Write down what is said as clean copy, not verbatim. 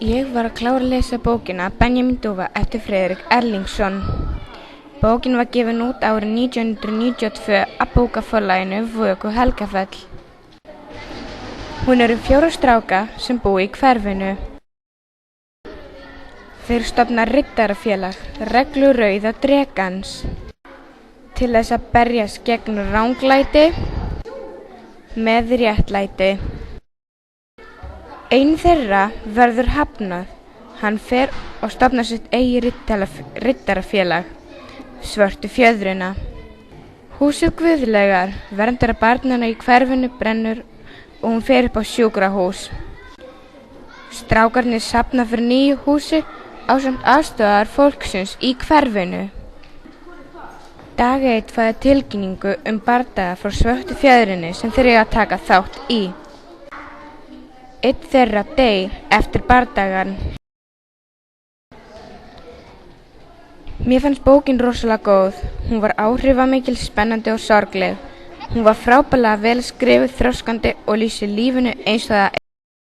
Ég var að klára að lesa bókina Benjamin Dúfa eftir Friðrik Erlingsson. Bókin var gefin út árið 1992 af bókaforlaginu Vök og Helgafell. Hún eru 4 stráka sem búi í hverfinu. Þeir stofna riddarafélag, Reglu rauða drekans, til þess að berjast gegn ranglæti með réttlæti. Einn þeirra verður hafnað. Hann fer og stofnar sitt eigið riddarafélag, Svörtu fjöðruna. Húsið Guðlegar, verndara barnanna í hverfinu, brennur og hún fer upp á sjúkrahús. Strákarnir safna fyrir nýju húsi ásamt aðstoðar fólksins í hverfinu. Dag 1 fæði tilkynningu bardaga frá Svörtu fjöðrunni sem þeir eiga að taka þátt í. Einn þeirra deyr eftir bardagan. Mér fannst bókin rosalega góð. Hún var áhrifamikil, spennandi og sorgleg. Hún var frábærlega vel skrifuð, þroskandi og lýsir lífinu eins og það